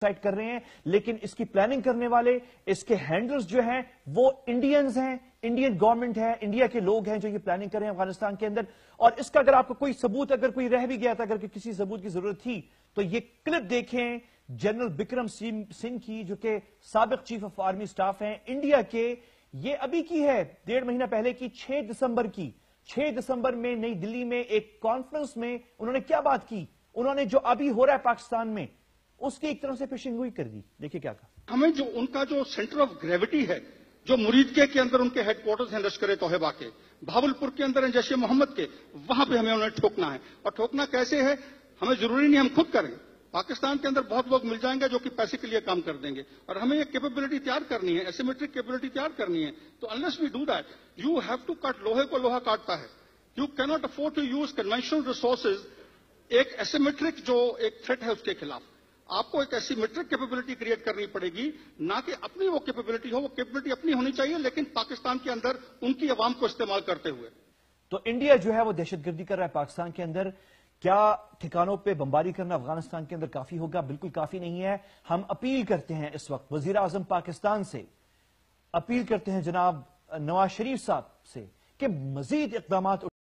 Decide कर रहे हैं, लेकिन इसकी प्लानिंग करने वाले, इसके हैंडलर्स जो हैं वो इंडियंस हैं, इंडियन गवर्नमेंट है, इंडिया के लोग हैं जो ये प्लानिंग कर रहे हैं अफगानिस्तान के अंदर। और इसका अगर आपको कोई सबूत, अगर कोई रह भी गया था, अगर किसी सबूत की जरूरत थी, तो ये क्लिप देखें जनरल बिक्रम सिंह की, जो कि साबिक चीफ ऑफ आर्मी स्टाफ हैं इंडिया के। ये अभी की है, 1.5 महीना पहले की, 6 दिसंबर की। 6 दिसंबर में नई दिल्ली में एक कॉन्फ्रेंस में उन्होंने क्या बात की, उन्होंने जो अभी हो रहा है पाकिस्तान में उसकी एक तरह से पेशिंग गोई कर दी। देखिए क्या कहा। हमें जो उनका जो सेंटर ऑफ ग्रेविटी है, जो मुरीदके के अंदर उनके हेडक्वार्टर्स हैं लश्कर तोयबा के, भावलपुर के अंदर है जैश मोहम्मद के, वहां पे हमें उन्हें ठोकना है। और ठोकना कैसे है, हमें जरूरी नहीं हम खुद करें, पाकिस्तान के अंदर बहुत लोग मिल जाएंगे जो कि पैसे के लिए काम कर देंगे। और हमें ये कैपेबिलिटी तैयार करनी है, एसिमेट्रिक कैपेबिलिटी तैयार करनी है। तो unless we do that, you have to cut, लोहे को लोहा काटता है। You cannot afford to use conventional resources एक एसिमेट्रिक जो एक थ्रेट है उसके खिलाफ। आपको एक एसिमेट्रिक कैपेबिलिटी क्रिएट करनी पड़ेगी, ना कि अपनी वो कैपेबिलिटी हो। वो कैपेबिलिटी अपनी होनी चाहिए, लेकिन पाकिस्तान के अंदर उनकी अवाम को इस्तेमाल करते हुए। तो इंडिया जो है वो दहशतगर्दी कर रहा है पाकिस्तान के अंदर। क्या ठिकानों पे बमबारी करना अफगानिस्तान के अंदर काफी होगा? बिल्कुल काफी नहीं है। हम अपील करते हैं इस वक्त वजीर आजम पाकिस्तान से, अपील करते हैं जनाब नवाज शरीफ साहब से कि मजीद इकदाम